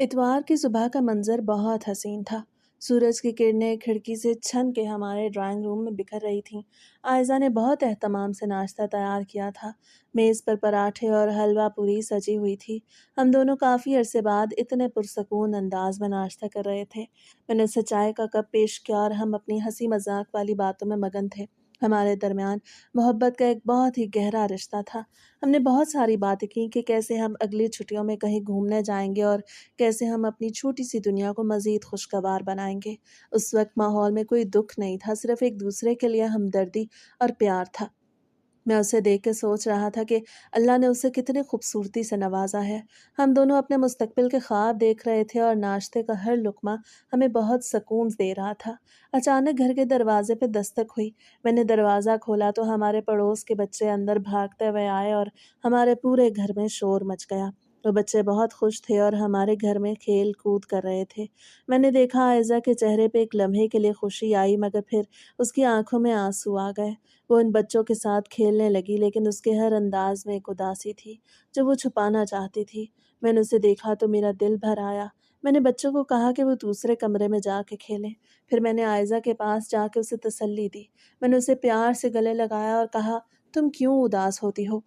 इतवार की सुबह का मंजर बहुत हसीन था। सूरज की किरणें खिड़की से छन के हमारे ड्राइंग रूम में बिखर रही थीं। आयजा ने बहुत एहतमाम से नाश्ता तैयार किया था। मेज़ पर पराठे और हलवा पूरी सजी हुई थी। हम दोनों काफ़ी अरसे बाद इतने पुरसकून अंदाज में नाश्ता कर रहे थे। मैंने उसे चाय का कप पेश किया और हम अपनी हंसी मजाक वाली बातों में मगन थे। हमारे दरमियान मोहब्बत का एक बहुत ही गहरा रिश्ता था। हमने बहुत सारी बातें की कि कैसे हम अगली छुट्टियों में कहीं घूमने जाएंगे और कैसे हम अपनी छोटी-सी दुनिया को मज़ीद खुशगवार बनाएँगे। उस वक़्त माहौल में कोई दुःख नहीं था, सिर्फ़ एक दूसरे के लिए हमदर्दी और प्यार था। मैं उसे देख के सोच रहा था कि अल्लाह ने उसे कितनी खूबसूरती से नवाज़ा है। हम दोनों अपने मुस्तक़बिल के ख़्वाब देख रहे थे और नाश्ते का हर लुक़मा हमें बहुत सुकून दे रहा था। अचानक घर के दरवाज़े पे दस्तक हुई। मैंने दरवाज़ा खोला तो हमारे पड़ोस के बच्चे अंदर भागते हुए आए और हमारे पूरे घर में शोर मच गया। वो बच्चे बहुत खुश थे और हमारे घर में खेल-कूद कर रहे थे। मैंने देखा आयज़ा के चेहरे पे एक लम्हे के लिए खुशी आई, मगर फिर उसकी आँखों में आँसू आ गए। वो उन बच्चों के साथ खेलने लगी, लेकिन उसके हर अंदाज में एक उदासी थी जो वो छुपाना चाहती थी। मैंने उसे देखा तो मेरा दिल भर आया। मैंने बच्चों को कहा कि वो दूसरे कमरे में जाके खेलें। फिर मैंने आयज़ा के पास जाके उसे तसल्ली दी। मैंने उसे प्यार से गले लगाया और कहा, तुम क्यों उदास होती हो?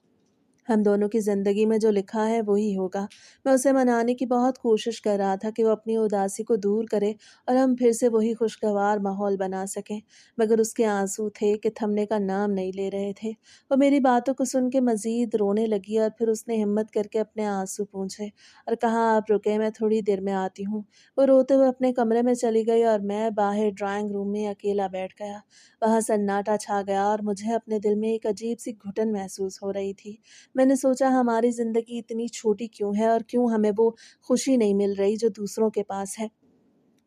हम दोनों की ज़िंदगी में जो लिखा है वही होगा। मैं उसे मनाने की बहुत कोशिश कर रहा था कि वो अपनी उदासी को दूर करे और हम फिर से वही खुशगवार माहौल बना सकें। मगर उसके आंसू थे कि थमने का नाम नहीं ले रहे थे। वो मेरी बातों को सुन के मज़ीद रोने लगी और फिर उसने हिम्मत करके अपने आंसू पोंछे और कहा, आप रुके, मैं थोड़ी देर में आती हूँ। वो रोते हुए अपने कमरे में चली गई और मैं बाहर ड्राइंग रूम में अकेला बैठ गया। वहाँ सन्नाटा छा गया और मुझे अपने दिल में एक अजीब सी घुटन महसूस हो रही थी। मैंने सोचा, हमारी ज़िंदगी इतनी छोटी क्यों है और क्यों हमें वो खुशी नहीं मिल रही जो दूसरों के पास है।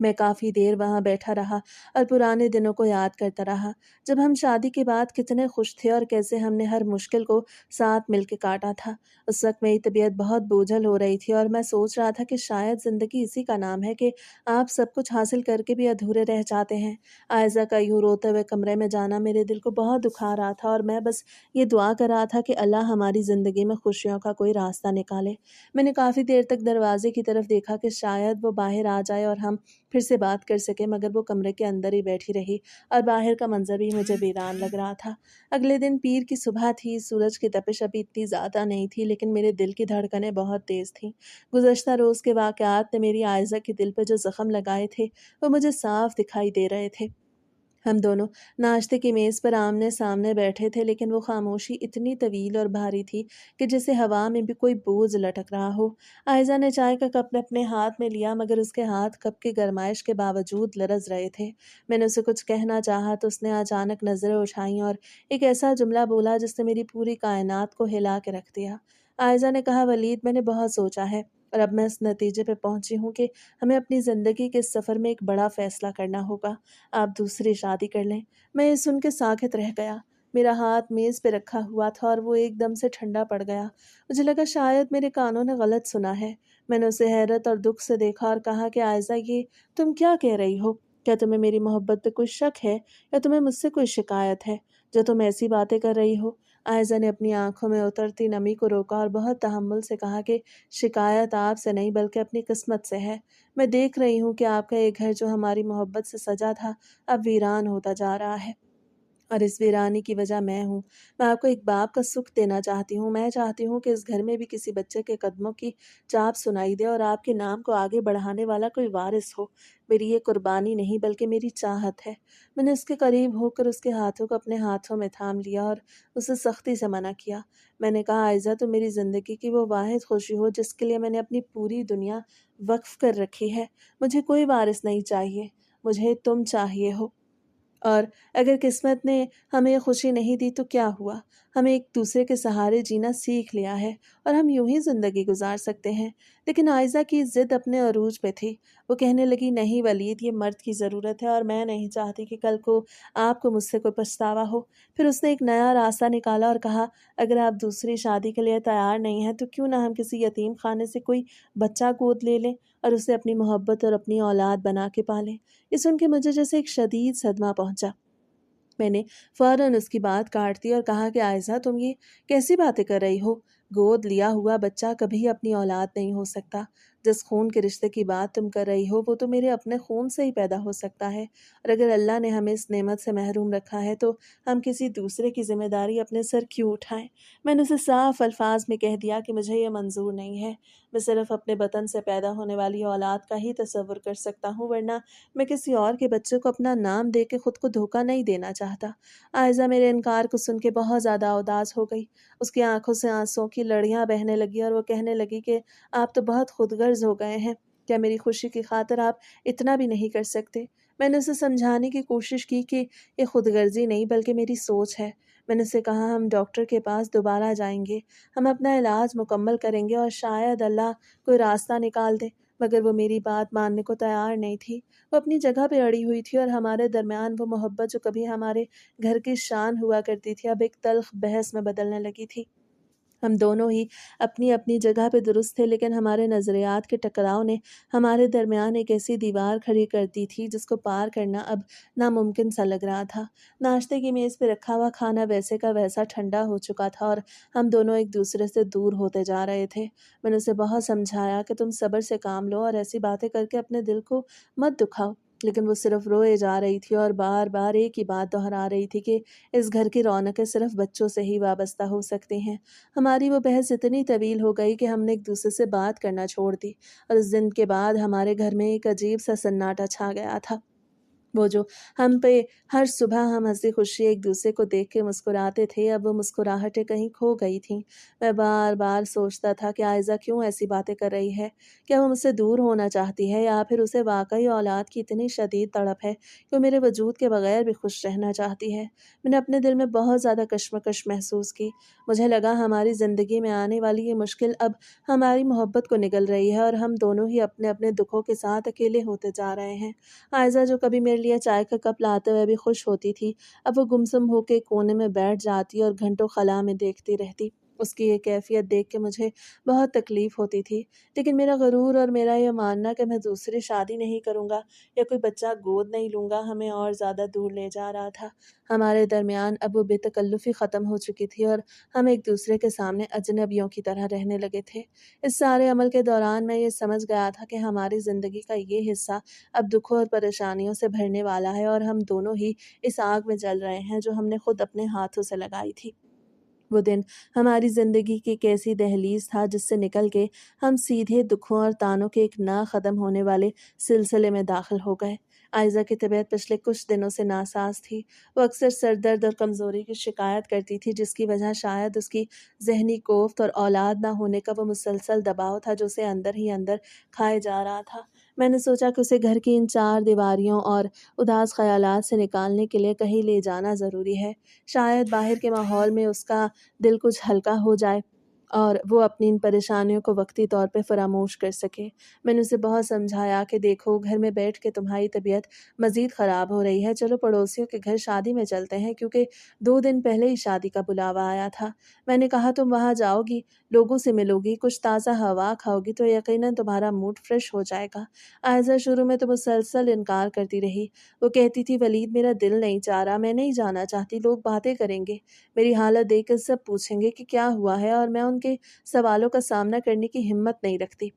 मैं काफ़ी देर वहाँ बैठा रहा और पुराने दिनों को याद करता रहा, जब हम शादी के बाद कितने खुश थे और कैसे हमने हर मुश्किल को साथ मिलके काटा था। उस वक़्त मेरी तबीयत बहुत बोझल हो रही थी और मैं सोच रहा था कि शायद ज़िंदगी इसी का नाम है कि आप सब कुछ हासिल करके भी अधूरे रह जाते हैं। आयज़ा का यूँ रोते हुए कमरे में जाना मेरे दिल को बहुत दुखा रहा था और मैं बस ये दुआ कर रहा था कि अल्लाह हमारी ज़िंदगी में खुशियों का कोई रास्ता निकाले। मैंने काफ़ी देर तक दरवाज़े की तरफ देखा कि शायद वो बाहर आ जाए और हम फिर से बात कर सके, मगर वो कमरे के अंदर ही बैठी रही और बाहर का मंजर भी मुझे वीरान लग रहा था। अगले दिन पीर की सुबह थी। सूरज की तपिश अभी इतनी ज़्यादा नहीं थी, लेकिन मेरे दिल की धड़कनें बहुत तेज़ थीं। गुज़श्ता रोज़ के वाक़यात ने मेरी आयज़ा के दिल पे जो ज़ख्म लगाए थे, वो मुझे साफ दिखाई दे रहे थे। हम दोनों नाश्ते की मेज़ पर आमने-सामने बैठे थे, लेकिन वो खामोशी इतनी तवील और भारी थी कि जैसे हवा में भी कोई बोझ लटक रहा हो। आयज़ा ने चाय का कप अपने हाथ में लिया, मगर उसके हाथ कप की गरमाइश के बावजूद लरज़ रहे थे। मैंने उसे कुछ कहना चाहा तो उसने अचानक नज़रें उठाईं और एक ऐसा जुमला बोला जिसने मेरी पूरी कायनात को हिला के रख दिया। आयज़ा ने कहा, वलीद, मैंने बहुत सोचा है और अब मैं इस नतीजे पे पहुँची हूँ कि हमें अपनी ज़िंदगी के इस सफ़र में एक बड़ा फ़ैसला करना होगा। आप दूसरी शादी कर लें। मैं ये सुन के साक़ित रह गया। मेरा हाथ मेज़ पे रखा हुआ था और वो एकदम से ठंडा पड़ गया। मुझे लगा शायद मेरे कानों ने गलत सुना है। मैंने उसे हैरत और दुःख से देखा और कहा कि आयज़ा, ये तुम क्या कह रही हो? क्या तुम्हें मेरी मोहब्बत पे कोई शक है या तुम्हें मुझसे कोई शिकायत है, जो तुम ऐसी बातें कर रही हो? आयज़ा ने अपनी आँखों में उतरती नमी को रोका और बहुत तहम्मुल से कहा कि शिकायत आपसे नहीं बल्कि अपनी किस्मत से है। मैं देख रही हूँ कि आपका ये घर जो हमारी मोहब्बत से सजा था, अब वीरान होता जा रहा है और इस वीरानी की वजह मैं हूँ। मैं आपको एक बाप का सुख देना चाहती हूँ। मैं चाहती हूँ कि इस घर में भी किसी बच्चे के कदमों की चाप सुनाई दे और आपके नाम को आगे बढ़ाने वाला कोई वारिस हो। मेरी ये कुर्बानी नहीं बल्कि मेरी चाहत है। मैंने उसके करीब होकर उसके हाथों को अपने हाथों में थाम लिया और उसे सख्ती से मना किया। मैंने कहा, आयज़ा, तुम मेरी ज़िंदगी की वो वाहिद खुशी हो जिसके लिए मैंने अपनी पूरी दुनिया वक्फ कर रखी है। मुझे कोई वारिस नहीं चाहिए, मुझे तुम चाहिए हो। और अगर किस्मत ने हमें खुशी नहीं दी तो क्या हुआ? हमें एक दूसरे के सहारे जीना सीख लिया है और हम यूं ही ज़िंदगी गुजार सकते हैं। लेकिन आयज़ा की ज़िद अपने अरूज पे थी। वो कहने लगी, नहीं वलीद, ये मर्द की ज़रूरत है और मैं नहीं चाहती कि कल को आपको मुझसे कोई पछतावा हो। फिर उसने एक नया रास्ता निकाला और कहा, अगर आप दूसरी शादी के लिए तैयार नहीं हैं तो क्यों ना हम किसी यतीम खाने से कोई बच्चा गोद ले लें और उसे अपनी मोहब्बत और अपनी औलाद बना के पालें। ये सुन के मुझे जैसे एक शदीद सदमा पहुंचा। मैंने फ़ौरन उसकी बात काट दी और कहा कि आयज़ा, तुम ये कैसी बातें कर रही हो? गोद लिया हुआ बच्चा कभी अपनी औलाद नहीं हो सकता। جس خون کے رشتے کی بات تم کر رہی ہو وہ تو میرے اپنے خون سے ہی پیدا ہو سکتا ہے، اور اگر اللہ نے ہمیں اس نعمت سے محروم رکھا ہے تو ہم کسی دوسرے کی ذمہ داری اپنے سر کیوں اٹھائیں؟ میں نے اسے صاف الفاظ میں کہہ دیا کہ مجھے یہ منظور نہیں ہے، میں صرف اپنے وطن سے پیدا ہونے والی اولاد کا ہی تصور کر سکتا ہوں، ورنہ میں کسی اور کے بچے کو اپنا نام دے کے خود کو دھوکہ نہیں دینا چاہتا۔ عائزہ میرے انکار کو سن کے بہت زیادہ اداس ہو گئی، اس کی آنکھوں سے آنسوں کی لڑیاں بہنے لگی اور وہ کہنے لگی کہ آپ تو بہت خود غرض ہو گئے ہیں، کیا میری خوشی کی خاطر آپ اتنا بھی نہیں کر سکتے؟ میں نے اسے سمجھانے کی کوشش کی کہ یہ خود غرضی نہیں بلکہ میری سوچ ہے۔ میں نے اسے کہا ہم ڈاکٹر کے پاس دوبارہ جائیں گے، ہم اپنا علاج مکمل کریں گے اور شاید اللہ کوئی راستہ نکال دے، مگر وہ میری بات ماننے کو تیار نہیں تھی۔ وہ اپنی جگہ پہ اڑی ہوئی تھی اور ہمارے درمیان وہ محبت جو کبھی ہمارے گھر کی شان ہوا کرتی تھی اب ایک تلخ بحث میں بدلنے لگی تھی۔ ہم دونوں ہی اپنی اپنی جگہ پہ درست تھے، لیکن ہمارے نظریات کے ٹکراؤ نے ہمارے درمیان ایک ایسی دیوار کھڑی کر دی تھی جس کو پار کرنا اب ناممکن سا لگ رہا تھا۔ ناشتے کی میز پہ رکھا ہوا کھانا ویسے کا ویسا ٹھنڈا ہو چکا تھا اور ہم دونوں ایک دوسرے سے دور ہوتے جا رہے تھے۔ میں نے اسے بہت سمجھایا کہ تم صبر سے کام لو اور ایسی باتیں کر کے اپنے دل کو مت دکھاؤ، لیکن وہ صرف روئے جا رہی تھی اور بار بار ایک ہی بات دہرا رہی تھی کہ اس گھر کی رونقیں صرف بچوں سے ہی وابستہ ہو سکتی ہیں۔ ہماری وہ بحث اتنی طویل ہو گئی کہ ہم نے ایک دوسرے سے بات کرنا چھوڑ دی، اور اس دن کے بعد ہمارے گھر میں ایک عجیب سا سناٹا چھا گیا تھا۔ وہ جو ہم پہ ہر صبح ہم ہنسی خوشی ایک دوسرے کو دیکھ کے مسکراتے تھے، اب وہ مسکراہٹیں کہیں کھو گئی تھیں۔ میں بار بار سوچتا تھا کہ عائزہ کیوں ایسی باتیں کر رہی ہے؟ کیا وہ مجھ سے دور ہونا چاہتی ہے یا پھر اسے واقعی اولاد کی اتنی شدید تڑپ ہے کہ وہ میرے وجود کے بغیر بھی خوش رہنا چاہتی ہے؟ میں نے اپنے دل میں بہت زیادہ کشمکش محسوس کی۔ مجھے لگا ہماری زندگی میں آنے والی یہ مشکل اب ہماری محبت کو نگل رہی ہے اور ہم دونوں ہی اپنے اپنے دکھوں کے ساتھ اکیلے ہوتے جا رہے ہیں۔ عائزہ جو کبھی میرے لیے چائے کا کپ لاتے ہوئے بھی خوش ہوتی تھی، اب وہ گمسم ہو کے کونے میں بیٹھ جاتی اور گھنٹوں خلا میں دیکھتی رہتی۔ اس کی یہ کیفیت دیکھ کے مجھے بہت تکلیف ہوتی تھی، لیکن میرا غرور اور میرا یہ ماننا کہ میں دوسری شادی نہیں کروں گا یا کوئی بچہ گود نہیں لوں گا ہمیں اور زیادہ دور لے جا رہا تھا۔ ہمارے درمیان اب وہ بے تکلفی ختم ہو چکی تھی اور ہم ایک دوسرے کے سامنے اجنبیوں کی طرح رہنے لگے تھے۔ اس سارے عمل کے دوران میں یہ سمجھ گیا تھا کہ ہماری زندگی کا یہ حصہ اب دکھوں اور پریشانیوں سے بھرنے والا ہے اور ہم دونوں ہی اس آگ میں جل رہے ہیں جو ہم نے خود اپنے ہاتھوں سے لگائی تھی۔ وہ دن ہماری زندگی کی ایک ایسی دہلیز تھا جس سے نکل کے ہم سیدھے دکھوں اور تانوں کے ایک نہ ختم ہونے والے سلسلے میں داخل ہو گئے۔ عائزہ کی طبیعت پچھلے کچھ دنوں سے ناساز تھی۔ وہ اکثر سر درد اور کمزوری کی شکایت کرتی تھی، جس کی وجہ شاید اس کی ذہنی کوفت اور اولاد نہ ہونے کا وہ مسلسل دباؤ تھا جو اسے اندر ہی اندر کھائے جا رہا تھا۔ میں نے سوچا کہ اسے گھر کی ان چار دیواریوں اور اداس خیالات سے نکالنے کے لیے کہیں لے جانا ضروری ہے، شاید باہر کے ماحول میں اس کا دل کچھ ہلکا ہو جائے اور وہ اپنی ان پریشانیوں کو وقتی طور پہ فراموش کر سکے۔ میں نے اسے بہت سمجھایا کہ دیکھو گھر میں بیٹھ کے تمہاری طبیعت مزید خراب ہو رہی ہے، چلو پڑوسیوں کے گھر شادی میں چلتے ہیں، کیونکہ 2 دن پہلے ہی شادی کا بلاوا آیا تھا۔ میں نے کہا تم وہاں جاؤ گی، لوگوں سے ملو گی، کچھ تازہ ہوا کھاؤ گی تو یقیناً تمہارا موڈ فریش ہو جائے گا۔ عائزہ شروع میں تو مسلسل انکار کرتی رہی۔ وہ کہتی تھی ولید میرا دل نہیں چاہ رہا، میں نہیں جانا چاہتی، لوگ باتیں کریں گے، میری حالت دیکھ کر سب پوچھیں گے کہ کیا ہوا ہے اور میں ان کے سوالوں کا سامنا کرنے کی ہمت نہیں رکھتی۔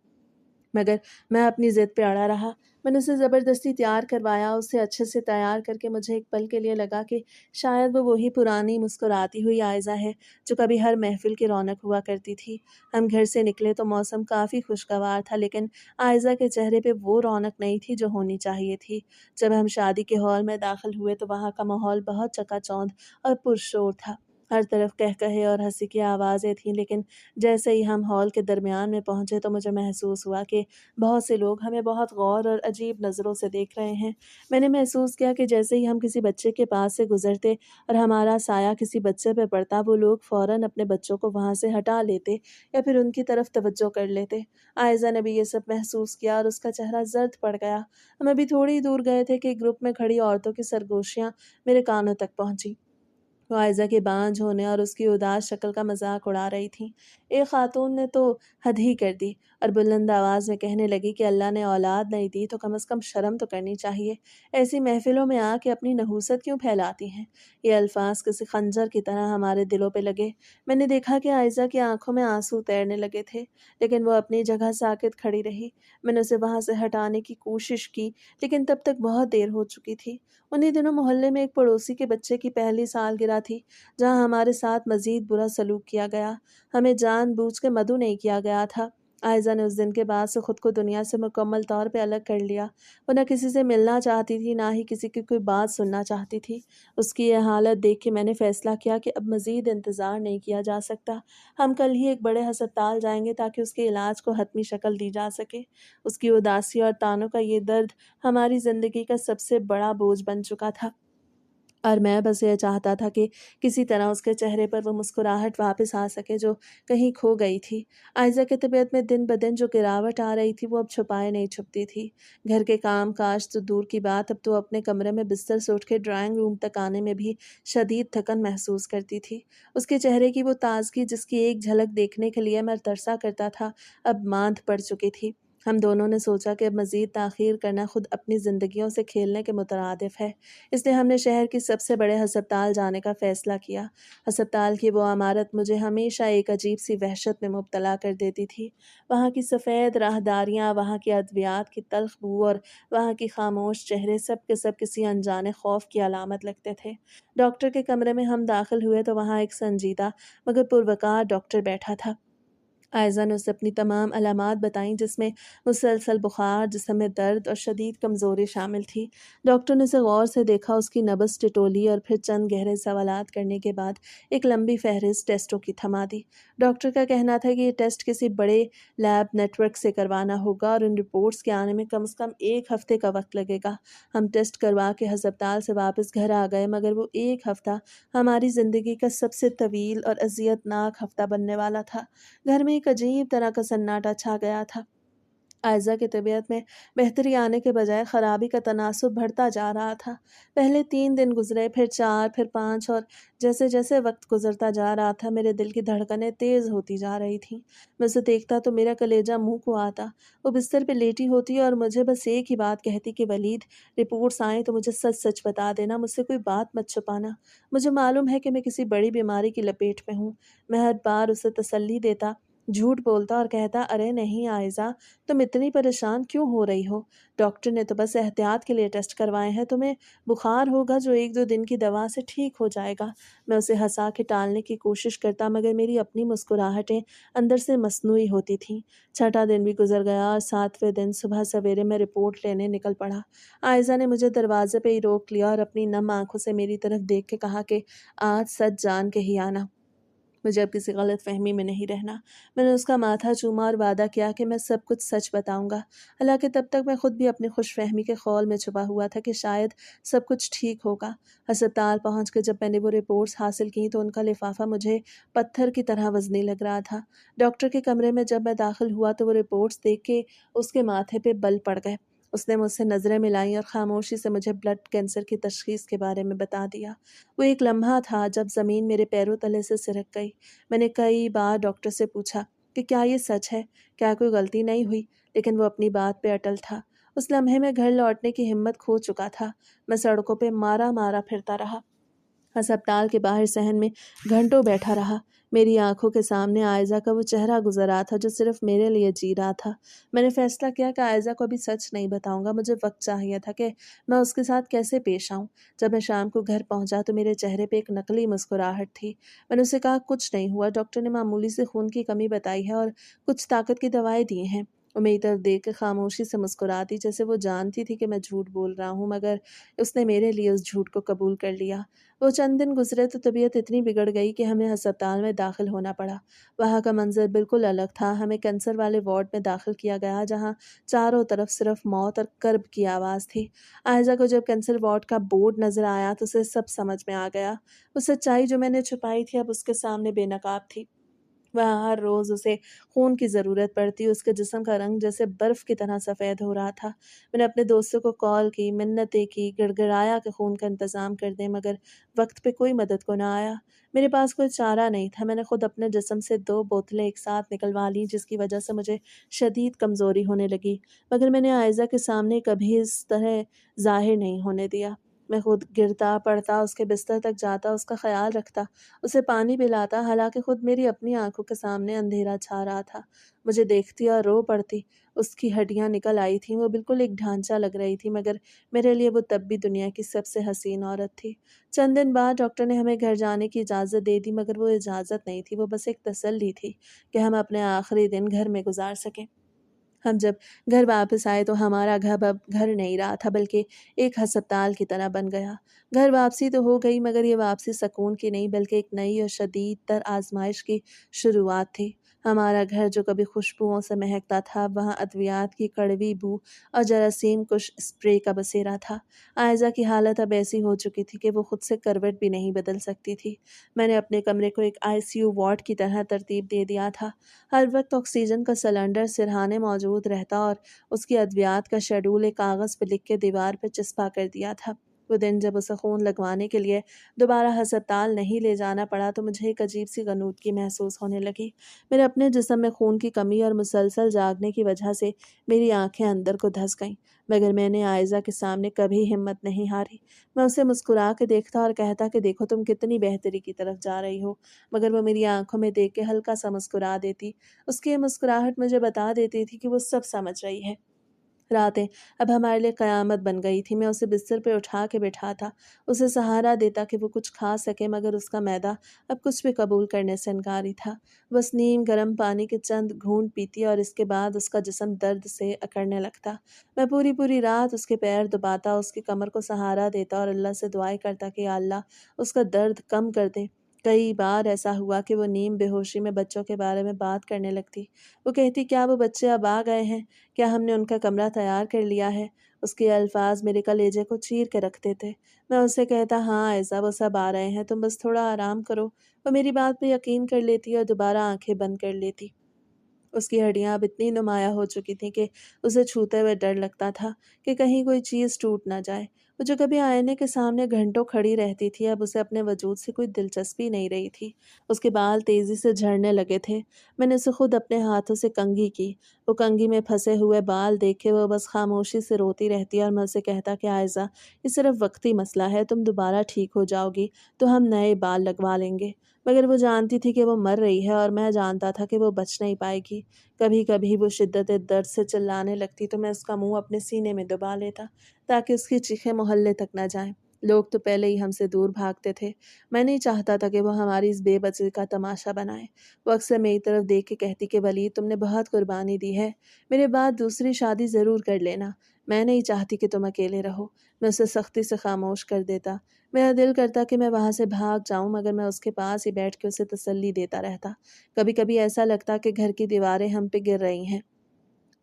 مگر میں اپنی ضد پہ اڑا رہا۔ میں نے اسے زبردستی تیار کروایا، اسے اچھے سے تیار کر کے مجھے ایک پل کے لیے لگا کہ شاید وہ وہی پرانی مسکراتی ہوئی عائزہ ہے جو کبھی ہر محفل کی رونق ہوا کرتی تھی۔ ہم گھر سے نکلے تو موسم کافی خوشگوار تھا، لیکن عائزہ کے چہرے پہ وہ رونق نہیں تھی جو ہونی چاہیے تھی۔ جب ہم شادی کے ہال میں داخل ہوئے تو وہاں کا ماحول بہت چکا چوندھ اور پرشور تھا۔ ہر طرف قہقہے اور ہنسی کی آوازیں تھیں، لیکن جیسے ہی ہم ہال کے درمیان میں پہنچے تو مجھے محسوس ہوا کہ بہت سے لوگ ہمیں بہت غور اور عجیب نظروں سے دیکھ رہے ہیں۔ میں نے محسوس کیا کہ جیسے ہی ہم کسی بچے کے پاس سے گزرتے اور ہمارا سایہ کسی بچے پہ پڑتا، وہ لوگ فوراً اپنے بچوں کو وہاں سے ہٹا لیتے یا پھر ان کی طرف توجہ کر لیتے۔ عائزہ نے بھی یہ سب محسوس کیا اور اس کا چہرہ زرد پڑ گیا۔ ہم ابھی تھوڑی دور گئے تھے کہ ایک گروپ میں کھڑی عورتوں کی سرگوشیاں میرے کانوں تک پہنچی۔ وہ عائزہ کے بانجھ ہونے اور اس کی اداس شکل کا مذاق اڑا رہی تھیں۔ ایک خاتون نے تو حد ہی کر دی اور بلند آواز میں کہنے لگی کہ اللہ نے اولاد نہیں دی تو کم از کم شرم تو کرنی چاہیے، ایسی محفلوں میں آ کے اپنی نحوست کیوں پھیلاتی ہیں؟ یہ الفاظ کسی خنجر کی طرح ہمارے دلوں پہ لگے۔ میں نے دیکھا کہ عائزہ کی آنکھوں میں آنسو تیرنے لگے تھے، لیکن وہ اپنی جگہ ساکت کھڑی رہی۔ میں نے اسے وہاں سے ہٹانے کی کوشش کی، لیکن تب تک بہت دیر ہو چکی تھی۔ انہی دنوں محلے میں ایک پڑوسی کے بچے کی پہلی سالگرہ تھی، جہاں ہمارے ساتھ مزید برا سلوک کیا گیا۔ ہمیں جان بوجھ کے مدعو نہیں کیا گیا تھا۔ عائزہ نے اس دن کے بعد سے خود کو دنیا سے مکمل طور پہ الگ کر لیا۔ وہ نہ کسی سے ملنا چاہتی تھی، نہ ہی کسی کی کوئی بات سننا چاہتی تھی۔ اس کی یہ حالت دیکھ کے میں نے فیصلہ کیا کہ اب مزید انتظار نہیں کیا جا سکتا۔ ہم کل ہی ایک بڑے ہسپتال جائیں گے تاکہ اس کے علاج کو حتمی شکل دی جا سکے۔ اس کی اداسی اور طعنوں کا یہ درد ہماری زندگی کا سب سے بڑا بوجھ بن چکا تھا، اور میں بس یہ چاہتا تھا کہ کسی طرح اس کے چہرے پر وہ مسکراہٹ واپس آ سکے جو کہیں کھو گئی تھی۔ عائزہ کی طبیعت میں دن بدن جو گراوٹ آ رہی تھی وہ اب چھپائے نہیں چھپتی تھی۔ گھر کے کام کاج تو دور کی بات، اب تو اپنے کمرے میں بستر سے اٹھ کے ڈرائنگ روم تک آنے میں بھی شدید تھکن محسوس کرتی تھی۔ اس کے چہرے کی وہ تازگی جس کی ایک جھلک دیکھنے کے لیے میں ترسا کرتا تھا، اب ماندھ پڑ چکی تھی۔ ہم دونوں نے سوچا کہ اب مزید تاخیر کرنا خود اپنی زندگیوں سے کھیلنے کے مترادف ہے، اس لیے ہم نے شہر کی سب سے بڑے ہسپتال جانے کا فیصلہ کیا۔ ہسپتال کی وہ عمارت مجھے ہمیشہ ایک عجیب سی وحشت میں مبتلا کر دیتی تھی۔ وہاں کی سفید راہداریاں، وہاں کی ادویات کی تلخ بو اور وہاں کی خاموش چہرے سب کے سب کسی انجانے خوف کی علامت لگتے تھے۔ ڈاکٹر کے کمرے میں ہم داخل ہوئے تو وہاں ایک سنجیدہ مگر پروقار ڈاکٹر بیٹھا تھا۔ عائزہ نے اسے اپنی تمام علامات بتائیں، جس میں مسلسل بخار، جسم میں درد اور شدید کمزوری شامل تھی۔ ڈاکٹر نے اسے غور سے دیکھا، اس کی نبض ٹٹولی اور پھر چند گہرے سوالات کرنے کے بعد ایک لمبی فہرست ٹیسٹوں کی تھما دی۔ ڈاکٹر کا کہنا تھا کہ یہ ٹیسٹ کسی بڑے لیب نیٹ ورک سے کروانا ہوگا اور ان رپورٹس کے آنے میں کم از کم 1 ہفتے کا وقت لگے گا۔ ہم ٹیسٹ کروا کے ہسپتال سے واپس گھر آ گئے، مگر وہ 1 ہفتہ ہماری زندگی کا سب سے طویل اور اذیت ناک ہفتہ بننے والا تھا۔ گھر میں ایک عجیب طرح کا سناٹا چھا گیا تھا۔ عائزہ کی طبیعت میں بہتری آنے کے بجائے خرابی کا تناسب بڑھتا جا رہا تھا۔ پہلے 3 دن گزرے، پھر 4، پھر 5، اور جیسے جیسے وقت گزرتا جا رہا تھا میرے دل کی دھڑکنیں تیز ہوتی جا رہی تھیں۔ میں اسے دیکھتا تو میرا کلیجہ منہ کو آتا۔ وہ بستر پہ لیٹی ہوتی اور مجھے بس ایک ہی بات کہتی کہ ولید، رپورٹس آئیں تو مجھے سچ سچ بتا دینا، مجھ سے کوئی بات مت چھپانا۔ مجھے معلوم ہے کہ میں کسی بڑی بیماری کی لپیٹ میں ہوں۔ میں ہر بار اسے تسلی دیتا، جھوٹ بولتا اور کہتا، ارے نہیں عائزہ، تم اتنی پریشان کیوں ہو رہی ہو؟ ڈاکٹر نے تو بس احتیاط کے لیے ٹیسٹ کروائے ہیں، تمہیں بخار ہوگا جو 1-2 دن کی دوا سے ٹھیک ہو جائے گا۔ میں اسے ہنسا کے ٹالنے کی کوشش کرتا، مگر میری اپنی مسکراہٹیں اندر سے مصنوعی ہوتی تھیں۔ 6واں دن بھی گزر گیا اور 7ویں دن صبح سویرے میں رپورٹ لینے نکل پڑا۔ عائزہ نے مجھے دروازے پہ ہی روک لیا اور اپنی نم آنکھوں سے میری طرف دیکھ کے کہا کہ آج سچ جان کے ہی آنا، مجھے اب کسی غلط فہمی میں نہیں رہنا۔ میں نے اس کا ماتھا چوما اور وعدہ کیا کہ میں سب کچھ سچ بتاؤں گا۔ حالانکہ تب تک میں خود بھی اپنی خوش فہمی کے خول میں چھپا ہوا تھا کہ شاید سب کچھ ٹھیک ہوگا۔ ہسپتال پہنچ کے جب میں نے وہ رپورٹس حاصل کی تو ان کا لفافہ مجھے پتھر کی طرح وزنی لگ رہا تھا۔ ڈاکٹر کے کمرے میں جب میں داخل ہوا تو وہ رپورٹس دیکھ کے اس کے ماتھے پہ بل پڑ گئے۔ اس نے مجھ سے نظریں ملائیں اور خاموشی سے مجھے بلڈ کینسر کی تشخیص کے بارے میں بتا دیا۔ وہ ایک لمحہ تھا جب زمین میرے پیروں تلے سے سرک گئی۔ میں نے کئی بار ڈاکٹر سے پوچھا کہ کیا یہ سچ ہے، کیا کوئی غلطی نہیں ہوئی، لیکن وہ اپنی بات پہ اٹل تھا۔ اس لمحے میں گھر لوٹنے کی ہمت کھو چکا تھا۔ میں سڑکوں پہ مارا مارا پھرتا رہا، ہسپتال کے باہر صحن میں گھنٹوں بیٹھا رہا۔ میری آنکھوں کے سامنے عائزہ کا وہ چہرہ گزر رہا تھا جو صرف میرے لیے جی رہا تھا۔ میں نے فیصلہ کیا کہ عائزہ کو ابھی سچ نہیں بتاؤں گا، مجھے وقت چاہیے تھا کہ میں اس کے ساتھ کیسے پیش آؤں۔ جب میں شام کو گھر پہنچا تو میرے چہرے پہ ایک نقلی مسکراہٹ تھی۔ میں نے اسے کہا کچھ نہیں ہوا، ڈاکٹر نے معمولی سے خون کی کمی بتائی ہے اور کچھ طاقت کی دوائیں دی ہیں۔ وہ میری طرف دیکھ کے خاموشی سے مسکراتی جیسے وہ جانتی تھی کہ میں جھوٹ بول رہا ہوں، مگر اس نے میرے لیے اس جھوٹ کو قبول کر لیا۔ وہ چند دن گزرے تو طبیعت اتنی بگڑ گئی کہ ہمیں ہسپتال میں داخل ہونا پڑا۔ وہاں کا منظر بالکل الگ تھا۔ ہمیں کینسر والے وارڈ میں داخل کیا گیا جہاں چاروں طرف صرف موت اور کرب کی آواز تھی۔ عائزہ کو جب کینسر وارڈ کا بورڈ نظر آیا تو اسے سب سمجھ میں آ گیا۔ وہ سچائی جو میں نے چھپائی تھی اب اس کے سامنے بے نقاب تھی۔ वहाँ हर रोज़ उसे खून की ज़रूरत पड़ती, उसके जिस्म का रंग जैसे बर्फ़ की तरह सफ़ेद हो रहा था। मैंने अपने दोस्तों को कॉल की, मिन्नतें की, गिड़गिड़ाया कि खून का इंतज़ाम कर दें, मगर वक़्त पे कोई मदद को ना आया। मेरे पास कोई चारा नहीं था। मैंने खुद अपने जिस्म से 2 बोतलें एक साथ निकलवा लीं, जिसकी वजह से मुझे शदीद कमज़ोरी होने लगी, मगर मैंने आयज़ा के सामने कभी इस तरह ज़ाहिर नहीं होने दिया। मैं खुद गिरता, पड़ता, उसके बिस्तर तक जाता, उसका ख़्याल रखता, उसे पानी पिलाता, हालाँकि खुद मेरी अपनी आँखों के सामने अंधेरा छा रहा था। मुझे देखती और रो पड़ती। उसकी हड्डियाँ निकल आई थीं, वो बिल्कुल एक ढांचा लग रही थी, मगर मेरे लिए वो तब भी दुनिया की सबसे हसीन औरत थी। चंद दिन बाद डॉक्टर ने हमें घर जाने की इजाज़त दे दी, मगर वो इजाज़त नहीं थी, वो बस एक तसल्ली थी कि हम अपने आखिरी दिन घर में गुजार सकें। हम जब घर वापस आए तो हमारा घर अब घर नहीं रहा था, बल्कि एक हस्पताल की तरह बन गया। घर वापसी तो हो गई, मगर ये वापसी सुकून की नहीं, बल्कि एक नई और शदीद तर आजमाइश की शुरुआत थी। हमारा घर जो कभी खुशबुओं से महकता था, वहाँ अद्वियात की कड़वी बू और जरासीम कुश स्प्रे का बसेरा था। आयज़ा की हालत अब ऐसी हो चुकी थी कि वो खुद से करवट भी नहीं बदल सकती थी। मैंने अपने कमरे को एक आईसीयू वार्ड की तरह तरतीब दे दिया था। हर वक्त ऑक्सीजन का सिलेंडर सिरहाने मौजूद रहता और उसकी अद्वियात का शेड्यूल एक कागज़ पर लिख के दीवार पर चिपका कर दिया था। वो दिन जब उसे खून लगवाने के लिए दोबारा हस्पताल नहीं ले जाना पड़ा तो मुझे एक अजीब सी गनूदगी महसूस होने लगी। मेरे अपने जिस्म में खून की कमी और मुसलसल जागने की वजह से मेरी आंखें अंदर को धंस गईं, मगर मैंने आयज़ा के सामने कभी हिम्मत नहीं हारी। मैं उसे मुस्कुरा के देखता और कहता कि देखो तुम कितनी बेहतरी की तरफ जा रही हो, मगर वो मेरी आंखों में देख के हल्का सा मुस्कुरा देती। उसकी ये मुस्कुराहट मुझे बता देती थी कि वो सब समझ रही है। रातें अब हमारे लिए क़यामत बन गई थी। मैं उसे बिस्तर पे उठा के बिठाता, उसे सहारा देता कि वो कुछ खा सके, मगर उसका मैदा अब कुछ भी कबूल करने से इनकारी था। बस नीम गर्म पानी के चंद घूंट पीती और इसके बाद उसका जिस्म दर्द से अकड़ने लगता। मैं पूरी पूरी रात उसके पैर दबाता, उसकी कमर को सहारा देता और अल्लाह से दुआएं करता कि या अल्लाह उसका दर्द कम कर दे। कई बार ऐसा हुआ कि वो नीम बेहोशी में बच्चों के बारे में बात करने लगती। वो कहती, क्या वो बच्चे अब आ गए हैं? क्या हमने उनका कमरा तैयार कर लिया है? उसके अल्फाज मेरे कलेजे को चीर के रखते थे। मैं उससे कहता, हाँ ऐसा वो सब आ रहे हैं, तुम बस थोड़ा आराम करो। वो मेरी बात पे यकीन कर लेती और दोबारा आंखें बंद कर लेती। उसकी हड्डियाँ अब इतनी नुमाया हो चुकी थीं कि उसे छूते हुए डर लगता था कि कहीं कोई चीज़ टूट ना जाए। वो जो कभी आईने के सामने घंटों खड़ी रहती थी, अब उसे अपने वजूद से कोई दिलचस्पी नहीं रही थी। उसके बाल तेज़ी से झड़ने लगे थे। मैंने उसे खुद अपने हाथों से कंघी की। वो कंघी में फंसे हुए बाल देख के वो बस खामोशी से रोती रहती और मैं उसे कहता कि आयज़ा, ये सिर्फ वक्ती मसला है, तुम दोबारा ठीक हो जाओगी तो हम नए बाल लगवा लेंगे। मगर वो जानती थी कि वो मर रही है और मैं जानता था कि वो बच नहीं पाएगी। कभी-कभी वो शिद्दत दर्द से चिल्लाने लगती तो मैं उसका मुँह अपने सीने में दबा लेता ताकि उसकी चीखें मोहल्ले तक न जाएँ। लोग तो पहले ही हमसे दूर भागते थे। मैं नहीं चाहता था कि वो हमारी इस बेबसी का तमाशा बनाएँ। वो अक्सर मेरी तरफ देख के कहती कि वलीद, तुमने बहुत कुर्बानी दी है। मेरे बाद दूसरी शादी ज़रूर कर लेना। मैं नहीं चाहती कि तुम अकेले रहो। मैं उसे सख्ती से खामोश कर देता। मेरा दिल करता कि मैं वहाँ से भाग जाऊँ, मगर मैं उसके पास ही बैठ के उसे तसल्ली देता रहता। कभी-कभी ऐसा लगता कि घर की दीवारें हम पे गिर रही हैं।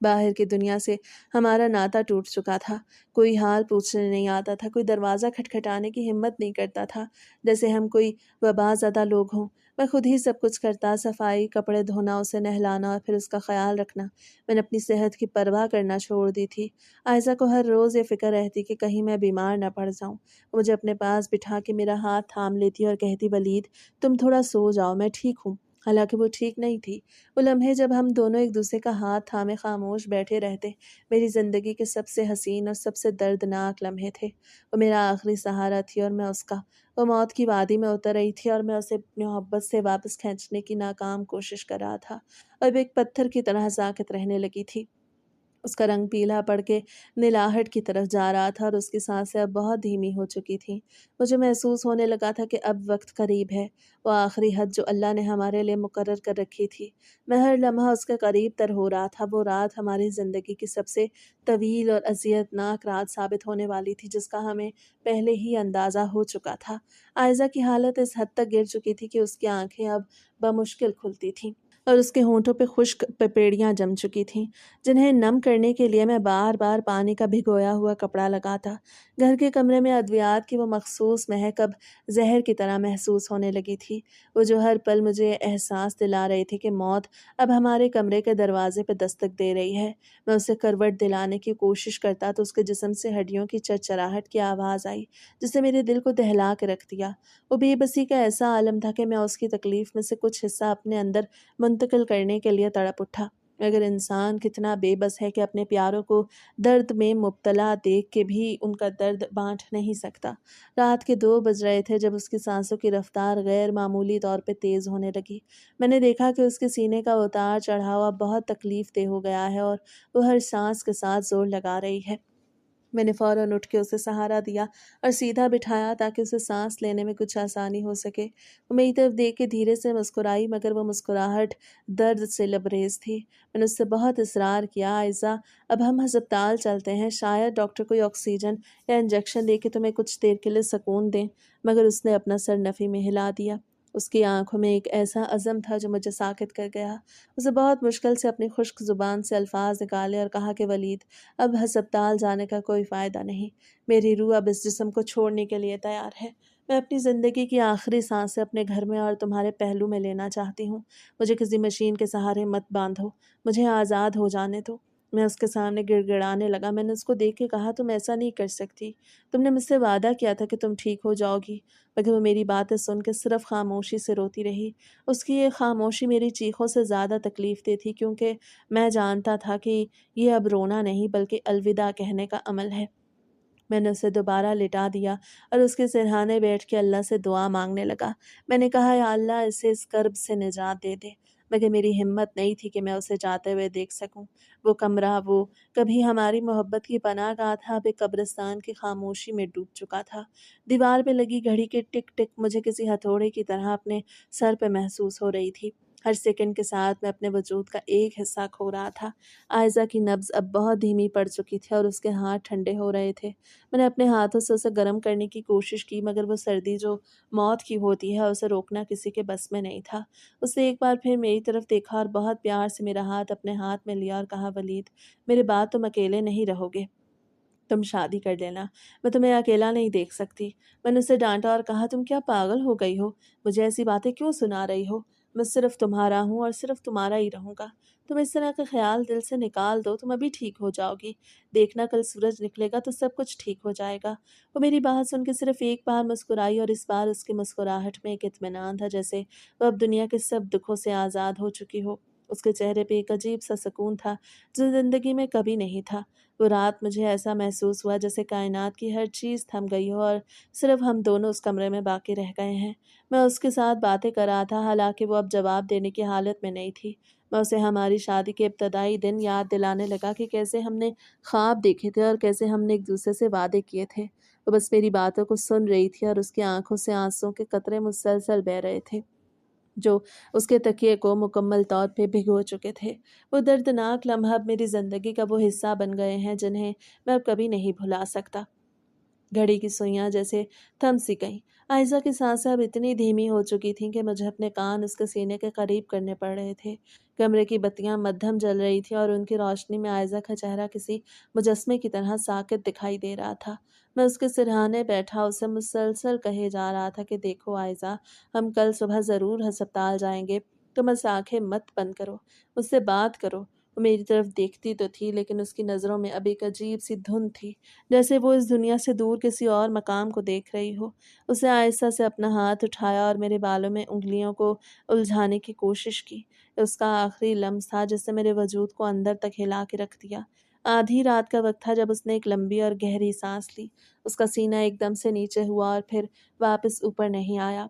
बाहर की दुनिया से हमारा नाता टूट चुका था। कोई हाल पूछने नहीं आता था, कोई दरवाज़ा खटखटाने की हिम्मत नहीं करता था, जैसे हम कोई वबाज़दा लोग हों। मैं खुद ही सब कुछ करता, सफाई, कपड़े धोना, उसे नहलाना और फिर उसका ख़्याल रखना। मैंने अपनी सेहत की परवाह करना छोड़ दी थी। आयशा को हर रोज़ ये फ़िक्र रहती कि कहीं मैं बीमार ना पड़ जाऊँ। वो मुझे अपने पास बिठा के मेरा हाथ थाम लेती और कहती, वलीद, तुम थोड़ा सो जाओ, मैं ठीक हूँ। हालाँकि वो ठीक नहीं थी। वो लम्हे जब हम दोनों एक दूसरे का हाथ थामे खामोश बैठे रहते, मेरी ज़िंदगी के सबसे हसीन और सबसे दर्दनाक लम्हे थे। वो मेरा आखिरी सहारा थी और मैं उसका। वो मौत की वादी में उतर रही थी और मैं उसे अपनी मोहब्बत से वापस खींचने की नाकाम कोशिश कर रहा था और वो एक पत्थर की तरह साक़ित रहने लगी थी। उसका रंग पीला पड़ के नीलाहट की तरफ जा रहा था और उसकी सांसें अब बहुत धीमी हो चुकी थीं। मुझे महसूस होने लगा था कि अब वक्त करीब है, वो आखिरी हद जो अल्लाह ने हमारे लिए मुकर्रर कर रखी थी। मैं हर लम्हा उसके करीब तर हो रहा था। वो रात हमारी ज़िंदगी की सबसे तवील और अज़ियतनाक रात साबित होने वाली थी, जिसका हमें पहले ही अंदाज़ा हो चुका था। आयज़ा की हालत इस हद तक गिर चुकी थी कि उसकी आंखें अब बमुश्किल खुलती थीं और उसके होंठों पे खुश्क पेड़ियाँ जम चुकी थीं, जिन्हें नम करने के लिए मैं बार बार पानी का भिगोया हुआ कपड़ा लगाता। घर के कमरे में अद्वियात की वो मखसूस महक अब जहर की तरह महसूस होने लगी थी, वो जो हर पल मुझे एहसास दिला रही थी कि मौत अब हमारे कमरे के दरवाजे पर दस्तक दे रही है। मैं उसे करवट दिलाने की कोशिश करता तो उसके जिस्म से हड्डियों की चरचराहट की आवाज़ आई, जिससे मेरे दिल को दहला के रख दिया। वो बेबसी का ऐसा आलम था कि मैं उसकी तकलीफ़ में से कुछ हिस्सा अपने अंदर मुंतकिल करने के लिए तड़प उठा। अगर इंसान कितना बेबस है कि अपने प्यारों को दर्द में मुब्तला देख के भी उनका दर्द बांट नहीं सकता। रात के 2 बज रहे थे जब उसकी सांसों की रफ्तार गैर मामूली तौर पे तेज़ होने लगी। मैंने देखा कि उसके सीने का उतार चढ़ाव अब बहुत तकलीफ देह हो गया है और वो हर सांस के साथ जोर लगा रही है। मैंने फ़ौरन उठ के उसे सहारा दिया और सीधा बिठाया ताकि उसे सांस लेने में कुछ आसानी हो सके। वो मेरी तरफ देख के धीरे से मुस्कुराई, मगर वो मुस्कुराहट दर्द से लबरेज थी। मैंने उससे बहुत इसरार किया, आयज़ा अब हम हस्पताल चलते हैं, शायद डॉक्टर कोई ऑक्सीजन या इंजेक्शन दे के तुम्हें कुछ देर के लिए सुकून दें। मगर उसने अपना सर नफ़ी में हिला दिया। उसकी आंखों में एक ऐसा अज़म था जो मुझे साकित कर गया। उसे बहुत मुश्किल से अपनी खुश्क ज़ुबान से अल्फाज निकाले और कहा कि वलीद, अब हस्पताल जाने का कोई फ़ायदा नहीं। मेरी रूह अब इस जिस्म को छोड़ने के लिए तैयार है। मैं अपनी ज़िंदगी की आखिरी सांसें अपने घर में और तुम्हारे पहलू में लेना चाहती हूँ। मुझे किसी मशीन के सहारे मत बांधो, मुझे आज़ाद हो जाने दो। मैं उसके सामने गिड़गिड़ाने लगा। मैंने उसको देख के कहा, तुम ऐसा नहीं कर सकती। तुमने मुझसे वादा किया था कि तुम ठीक हो जाओगी। मगर वो मेरी बातें सुन के सिर्फ खामोशी से रोती रही। उसकी ये खामोशी मेरी चीखों से ज़्यादा तकलीफ़ दे थी, क्योंकि मैं जानता था कि ये अब रोना नहीं बल्कि अलविदा कहने का अमल है। मैंने उसे दोबारा लिटा दिया और उसके सिरहाने बैठ के अल्लाह से दुआ मांगने लगा। मैंने कहा, या अल्लाह इसे इस कर्ब से निजात दे दे। मगर मेरी हिम्मत नहीं थी कि मैं उसे जाते हुए देख सकूं। वो कमरा, वो कभी हमारी मोहब्बत की पनाहगाह था, अब एक कब्रिस्तान की खामोशी में डूब चुका था। दीवार पे लगी घड़ी के टिक टिक मुझे किसी हथौड़े की तरह अपने सर पे महसूस हो रही थी। हर सेकंड के साथ मैं अपने वजूद का एक हिस्सा खो रहा था। आयज़ा की नब्ज़ अब बहुत धीमी पड़ चुकी थी और उसके हाथ ठंडे हो रहे थे। मैंने अपने हाथों से उसे गर्म करने की कोशिश की, मगर वो सर्दी जो मौत की होती है उसे रोकना किसी के बस में नहीं था। उसने एक बार फिर मेरी तरफ देखा और बहुत प्यार से मेरा हाथ अपने हाथ में लिया और कहा, वलीद, मेरे बाद तुम अकेले नहीं रहोगे, तुम शादी कर लेना। मैं तुम्हें अकेला नहीं देख सकती। मैंने उसे डांटा और कहा, तुम क्या पागल हो गई हो? मुझे ऐसी बातें क्यों सुना रही हो? मैं सिर्फ तुम्हारा हूँ और सिर्फ तुम्हारा ही रहूँगा। तुम इस तरह का ख्याल दिल से निकाल दो, तुम अभी ठीक हो जाओगी। देखना, कल सूरज निकलेगा तो सब कुछ ठीक हो जाएगा। वो मेरी बात सुन के सिर्फ एक बार मुस्कुराई और इस बार उसकी मुस्कुराहट में एक इत्मीनान था, जैसे वह अब दुनिया के सब दुखों से आज़ाद हो चुकी हो। उसके चेहरे पे एक अजीब सा सुकून था जो ज़िंदगी में कभी नहीं था। वो रात मुझे ऐसा महसूस हुआ जैसे कायनात की हर चीज़ थम गई हो और सिर्फ हम दोनों उस कमरे में बाकी रह गए हैं। मैं उसके साथ बातें कर रहा था, हालांकि वो अब जवाब देने की हालत में नहीं थी। मैं उसे हमारी शादी के इब्तदाई दिन याद दिलाने लगा कि कैसे हमने ख्वाब देखे थे और कैसे हमने एक दूसरे से वादे किए थे। वो बस मेरी बातों को सुन रही थी और उसकी आंखों से आंसुओं के कतरे मुसलसल बह रहे थे, जो उसके तकिए को मुकम्मल तौर पे भिगो चुके थे। वो दर्दनाक लम्हा अब मेरी ज़िंदगी का वो हिस्सा बन गए हैं जिन्हें मैं अब कभी नहीं भुला सकता। घड़ी की सुइयां जैसे थम सी गईं। आयज़ा की सांसें अब इतनी धीमी हो चुकी थीं कि मुझे अपने कान उसके सीने के करीब करने पड़ रहे थे। कमरे की बत्तियां मद्धम जल रही थीं और उनकी रोशनी में आयज़ा का चेहरा किसी मुजस्मे की तरह साकित दिखाई दे रहा था। मैं उसके सिरहाने बैठा उसे मुसलसल कहे जा रहा था कि देखो आयज़ा, हम कल सुबह ज़रूर अस्पताल जाएंगे। तुम बस आंखें मत बंद करो, मुझसे बात करो। वो मेरी तरफ देखती तो थी, लेकिन उसकी नज़रों में अब एक अजीब सी धुंध थी, जैसे वो इस दुनिया से दूर किसी और मकाम को देख रही हो। उसने आहिस्ता से अपना हाथ उठाया और मेरे बालों में उंगलियों को उलझाने की कोशिश की। उसका आखिरी लम्स था जिससे मेरे वजूद को अंदर तक हिला के रख दिया। आधी रात का वक्त था जब उसने एक लंबी और गहरी सांस ली। उसका सीना एकदम से नीचे हुआ और फिर वापस ऊपर नहीं आया।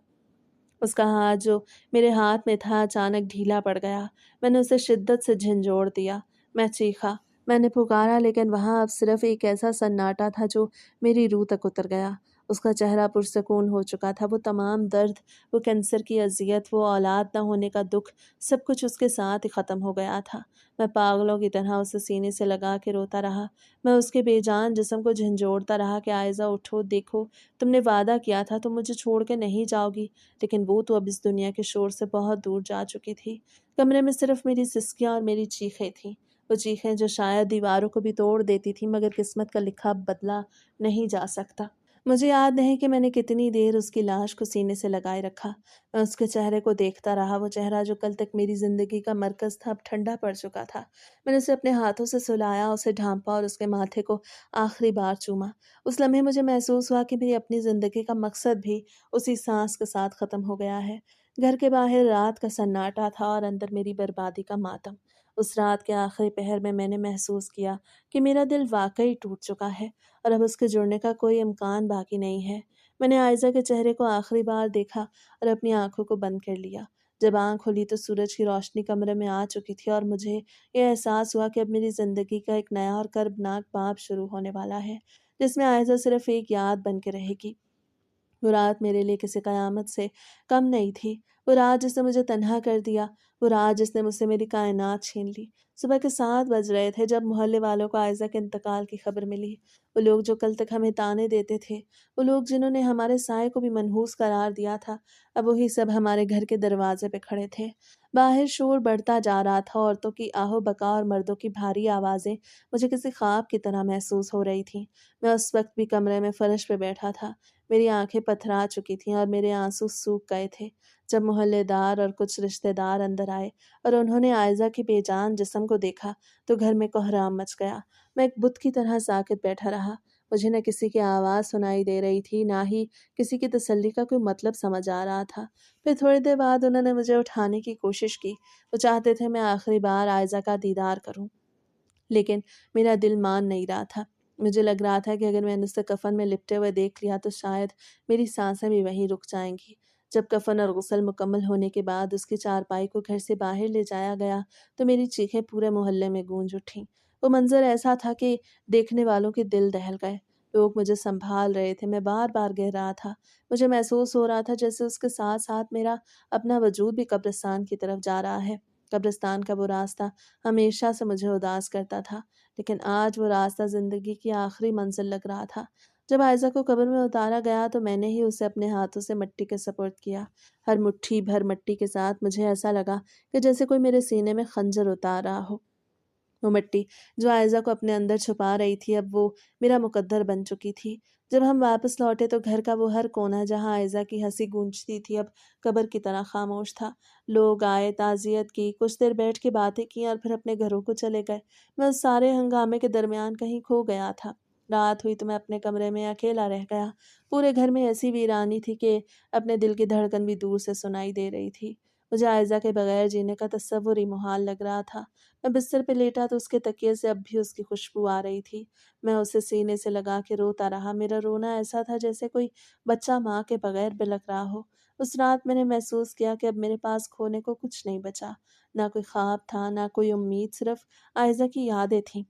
उसका हाथ जो मेरे हाथ में था अचानक ढीला पड़ गया। मैंने उसे शिद्दत से झंझोड़ दिया। मैं चीखा, मैंने पुकारा, लेकिन वहाँ अब सिर्फ एक ऐसा सन्नाटा था जो मेरी रूह तक उतर गया। اس کا چہرہ پرسکون ہو چکا تھا۔ وہ تمام درد، وہ کینسر کی اذیت، وہ اولاد نہ ہونے کا دکھ، سب کچھ اس کے ساتھ ہی ختم ہو گیا تھا۔ میں پاگلوں کی طرح اسے سینے سے لگا کے روتا رہا۔ میں اس کے بے جان جسم کو جھنجھوڑتا رہا کہ عائزہ اٹھو، دیکھو، تم نے وعدہ کیا تھا تم مجھے چھوڑ کے نہیں جاؤ گی۔ لیکن وہ تو اب اس دنیا کے شور سے بہت دور جا چکی تھی۔ کمرے میں صرف میری سسکیاں اور میری چیخیں تھیں، وہ چیخیں جو شاید دیواروں کو بھی توڑ دیتی تھیں، مگر قسمت کا لکھا بدلا نہیں جا سکتا۔ مجھے یاد نہیں کہ میں نے کتنی دیر اس کی لاش کو سینے سے لگائے رکھا۔ میں اس کے چہرے کو دیکھتا رہا، وہ چہرہ جو کل تک میری زندگی کا مرکز تھا اب ٹھنڈا پڑ چکا تھا۔ میں نے اسے اپنے ہاتھوں سے سلایا، اسے ڈھانپا اور اس کے ماتھے کو آخری بار چوما۔ اس لمحے مجھے محسوس ہوا کہ میری اپنی زندگی کا مقصد بھی اسی سانس کے ساتھ ختم ہو گیا ہے۔ گھر کے باہر رات کا سناٹا تھا اور اندر میری بربادی کا ماتم۔ اس رات کے آخری پہر میں نے محسوس کیا کہ میرا دل واقعی ٹوٹ چکا ہے اور اب اس کے جڑنے کا کوئی امکان باقی نہیں ہے۔ میں نے عائزہ کے چہرے کو آخری بار دیکھا اور اپنی آنکھوں کو بند کر لیا۔ جب آنکھ کھلی تو سورج کی روشنی کمرے میں آ چکی تھی اور مجھے یہ احساس ہوا کہ اب میری زندگی کا ایک نیا اور کربناک باب شروع ہونے والا ہے، جس میں عائزہ صرف ایک یاد بن کے رہے گی۔ وہ رات میرے لیے کسی قیامت سے کم نہیں تھی۔ وہ رات جس نے مجھے تنہا کر دیا، وہ رات جس نے مجھ سے میری کائنات چھین لی۔ صبح کے 7 بج رہے تھے جب محلے والوں کو عائزہ کے انتقال کی خبر ملی۔ وہ لوگ جو کل تک ہمیں طعنے دیتے تھے، وہ لوگ جنہوں نے ہمارے سائے کو بھی منحوس قرار دیا تھا، اب وہی سب ہمارے گھر کے دروازے پہ کھڑے تھے۔ باہر شور بڑھتا جا رہا تھا، عورتوں کی آہ و بکا اور مردوں کی بھاری آوازیں مجھے کسی خواب کی طرح محسوس ہو رہی تھیں۔ میں اس وقت بھی کمرے میں فرش پہ بیٹھا تھا۔ میری آنکھیں پتھرا چکی تھیں اور میرے آنسو سوکھ گئے تھے۔ جب محلے دار اور کچھ رشتہ دار اندر آئے اور انہوں نے عائزہ کی بے جان جسم کو دیکھا تو گھر میں کوہرام مچ گیا۔ میں ایک بت کی طرح ساکت بیٹھا رہا۔ مجھے نہ کسی کی آواز سنائی دے رہی تھی، نہ ہی کسی کی تسلی کا کوئی مطلب سمجھ آ رہا تھا۔ پھر تھوڑی دیر بعد انہوں نے مجھے اٹھانے کی کوشش کی۔ وہ چاہتے تھے میں آخری بار عائزہ کا دیدار کروں، لیکن میرا دل مان نہیں رہا تھا۔ مجھے لگ رہا تھا کہ اگر میں نے اسے کفن میں لپٹے ہوئے دیکھ لیا تو شاید میری سانسیں بھی وہیں رک جائیں گی۔ جب کفن اور غسل مکمل ہونے کے بعد اس کی چارپائی کو گھر سے باہر لے جایا گیا تو میری چیخیں پورے محلے میں گونج اٹھیں۔ وہ منظر ایسا تھا کہ دیکھنے والوں کے دل دہل گئے۔ لوگ مجھے سنبھال رہے تھے، میں بار بار گر رہا تھا۔ مجھے محسوس ہو رہا تھا جیسے اس کے ساتھ ساتھ میرا اپنا وجود بھی قبرستان کی طرف جا رہا ہے۔ قبرستان کا وہ راستہ ہمیشہ سے مجھے اداس کرتا تھا، لیکن آج وہ راستہ زندگی کی آخری منزل لگ رہا تھا۔ جب عائزہ کو قبر میں اتارا گیا تو میں نے ہی اسے اپنے ہاتھوں سے مٹی کے سپرد کیا۔ ہر مٹھی بھر مٹی کے ساتھ مجھے ایسا لگا کہ جیسے کوئی میرے سینے میں خنجر اتار رہا ہو۔ وہ مٹی جو عائزہ کو اپنے اندر چھپا رہی تھی اب وہ میرا مقدر بن چکی تھی۔ جب ہم واپس لوٹے تو گھر کا وہ ہر کونا جہاں عائزہ کی ہنسی گونجتی تھی اب قبر کی طرح خاموش تھا۔ لوگ آئے، تعزیت کی، کچھ دیر بیٹھ کے باتیں کی اور پھر اپنے گھروں کو چلے گئے۔ میں اس سارے ہنگامے کے درمیان کہیں کھو گیا تھا۔ رات ہوئی تو میں اپنے کمرے میں اکیلا رہ گیا۔ پورے گھر میں ایسی ویرانی تھی کہ اپنے دل کی دھڑکن بھی دور سے سنائی دے رہی تھی۔ مجھے عائزہ کے بغیر جینے کا تصور ہی محال لگ رہا تھا۔ میں بستر پہ لیٹا تو اس کے تکیے سے اب بھی اس کی خوشبو آ رہی تھی۔ میں اسے سینے سے لگا کے روتا رہا۔ میرا رونا ایسا تھا جیسے کوئی بچہ ماں کے بغیر بلک رہا ہو۔ اس رات میں نے محسوس کیا کہ اب میرے پاس کھونے کو کچھ نہیں بچا۔ نہ کوئی خواب تھا، نہ کوئی امید، صرف عائزہ کی یادیں تھیں۔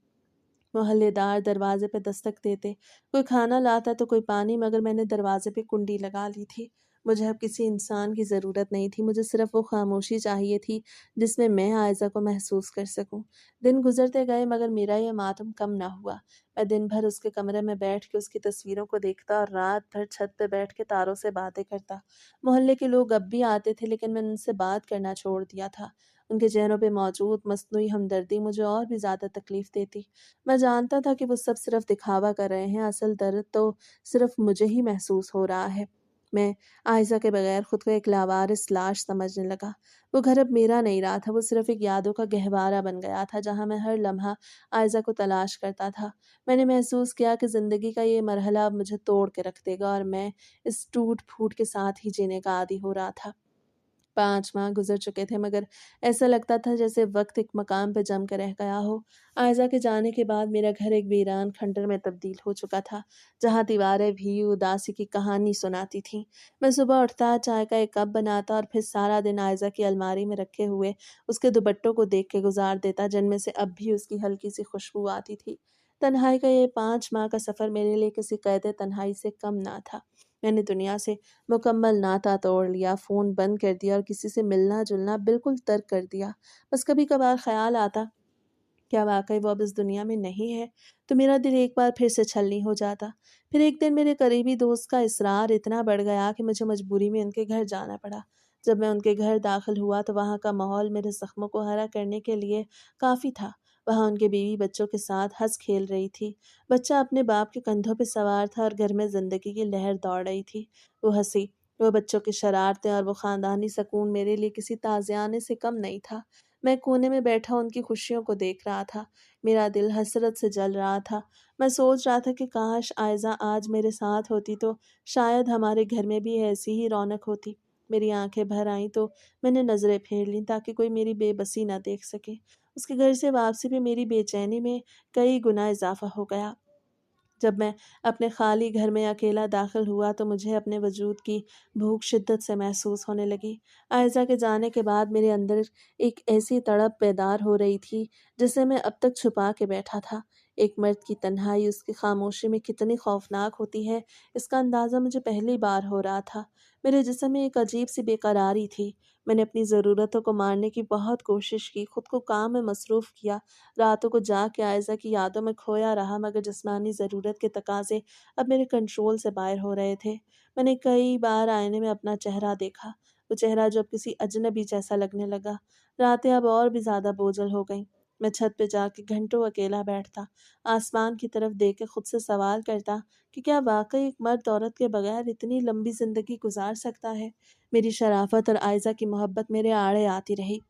محلے دار دروازے پہ دستک دیتے، کوئی کھانا لاتا تو کوئی پانی، مگر میں نے دروازے پہ کنڈی لگا لی تھی۔ مجھے اب کسی انسان کی ضرورت نہیں تھی، مجھے صرف وہ خاموشی چاہیے تھی جس میں میں عائزہ کو محسوس کر سکوں۔ دن گزرتے گئے مگر میرا یہ ماتم کم نہ ہوا۔ میں دن بھر اس کے کمرے میں بیٹھ کے اس کی تصویروں کو دیکھتا اور رات بھر چھت پہ بیٹھ کے تاروں سے باتیں کرتا۔ محلے کے لوگ اب بھی آتے تھے لیکن میں ان سے بات کرنا چھوڑ دیا تھا۔ ان کے چہروں پہ موجود مصنوعی ہمدردی مجھے اور بھی زیادہ تکلیف دیتی۔ میں جانتا تھا کہ وہ سب صرف دکھاوا کر رہے ہیں، اصل درد تو صرف مجھے ہی محسوس ہو رہا ہے۔ میں عائزہ کے بغیر خود کو ایک لاوارث لاش سمجھنے لگا۔ وہ گھر اب میرا نہیں رہا تھا، وہ صرف ایک یادوں کا گہوارہ بن گیا تھا جہاں میں ہر لمحہ عائزہ کو تلاش کرتا تھا۔ میں نے محسوس کیا کہ زندگی کا یہ مرحلہ اب مجھے توڑ کے رکھ دے گا اور میں اس ٹوٹ پھوٹ کے ساتھ ہی جینے کا عادی ہو رہا تھا۔ 5 ماہ گزر چکے تھے مگر ایسا لگتا تھا جیسے وقت ایک مقام پہ جم کر رہ گیا ہو۔ عائزہ کے جانے کے بعد میرا گھر ایک ویران کھنڈر میں تبدیل ہو چکا تھا جہاں دیواریں بھی اداسی کی کہانی سناتی تھیں۔ میں صبح اٹھتا، چائے کا ایک کپ بناتا اور پھر سارا دن عائزہ کی الماری میں رکھے ہوئے اس کے دوپٹوں کو دیکھ کے گزار دیتا جن میں سے اب بھی اس کی ہلکی سی خوشبو آتی تھی۔ तन्हाई का ये 5 माह का सफ़र मेरे लिए किसी कैद तन्हाई से कम ना था। मैंने दुनिया से मुकम्मल नाता तोड़ लिया, फ़ोन बंद कर दिया और किसी से मिलना-जुलना बिल्कुल तर्क कर दिया। बस कभी-कभार ख़्याल आता, क्या वाक़ई वो अब इस दुनिया में नहीं है? तो मेरा दिल एक बार फिर से छलनी हो जाता। फिर एक दिन मेरे करीबी दोस्त का इसरार इतना बढ़ गया कि मुझे मजबूरी में उनके घर जाना पड़ा। जब मैं उनके घर दाखिल हुआ तो वहाँ का माहौल मेरे ज़ख्मों को हरा करने के लिए काफ़ी था। वहाँ उनके बीवी बच्चों के साथ हँस-खेल रही थी। बच्चा अपने बाप के कंधों पे सवार था और घर में ज़िंदगी की लहर दौड़ रही थी। वो हँसी, वो बच्चों की शरारतें और वो ख़ानदानी सकून मेरे लिए किसी ताज़ियाने से कम नहीं था। मैं कोने में बैठा उनकी खुशियों को देख रहा था। मेरा दिल हसरत से जल रहा था। मैं सोच रहा था कि काश आयज़ा आज मेरे साथ होती तो शायद हमारे घर में भी ऐसी ही रौनक होती। मेरी आंखें भर आईं तो मैंने नज़रें फेर लीं ताकि कोई मेरी बेबसी ना देख सके। उसके घर से वापसी पे मेरी बेचैनी में कई गुना इज़ाफ़ा हो गया। जब मैं अपने खाली घर में अकेला दाखिल हुआ तो मुझे अपने वजूद की भूख शिद्दत से महसूस होने लगी। आयज़ा के जाने के बाद मेरे अंदर एक ऐसी तड़प बेदार हो रही थी जिसे मैं अब तक छुपा के बैठा था। एक मर्द की तन्हाई उसकी खामोशी में कितनी खौफनाक होती है, इसका अंदाज़ा मुझे पहली बार हो रहा था। मेरे जिस्म में एक अजीब सी बेकरारी थी। मैंने अपनी ज़रूरतों को मारने की बहुत कोशिश की, खुद को काम में मसरूफ़ किया। रातों को जाग के आयज़ा की यादों में खोया रहा, मगर जिस्मानी ज़रूरत के तकाज़े अब मेरे कंट्रोल से बाहर हो रहे थे। मैंने कई बार आईने में अपना चेहरा देखा, वो चेहरा जो अब किसी अजनबी जैसा लगने लगा। रातें अब और भी ज़्यादा बोझल हो गईं। मैं छत पे जाके घंटों अकेला बैठता, आसमान की तरफ देख के खुद से सवाल करता कि क्या वाक़ई एक मर्द औरत के बगैर इतनी लंबी ज़िंदगी गुज़ार सकता है? मेरी शराफ़त और आयज़ा की मोहब्बत मेरे आड़े आती रही।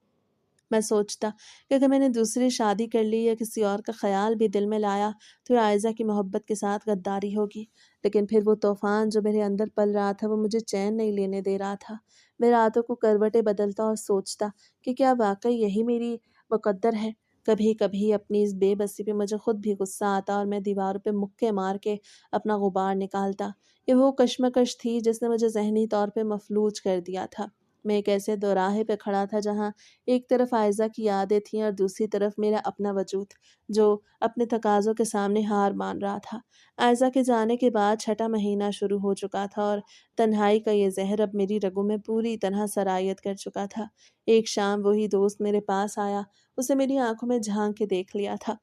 मैं सोचता कि अगर मैंने दूसरी शादी कर ली या किसी और का ख़्याल भी दिल में लाया तो आयज़ा की मोहब्बत के साथ गद्दारी होगी। लेकिन फिर वो तूफ़ान जो मेरे अंदर पल रहा था वो मुझे चैन नहीं लेने दे रहा था। मैं रातों को करवटें बदलता और सोचता कि क्या वाक़ई यही मेरी मुक़द्दर है। कभी-कभी अपनी इस बेबसी पे मुझे खुद भी गुस्सा आता और मैं दीवारों पे मुक्के मार के अपना गुबार निकालता। ये वो कशमकश थी जिसने मुझे ज़हनी तौर पे मफ़लूज कर दिया था। मैं एक ऐसे दोराहे पे खड़ा था जहाँ एक तरफ आयज़ा की यादें थीं और दूसरी तरफ मेरा अपना वजूद, जो अपने तकाज़ों के सामने हार मान रहा था। आयज़ा के जाने के बाद छठा महीना शुरू हो चुका था और तन्हाई का ये ज़हर अब मेरी रगों में पूरी तरह सरायत कर चुका था। एक शाम वही दोस्त मेरे पास आया, उसे मेरी आँखों में झाँक के देख लिया था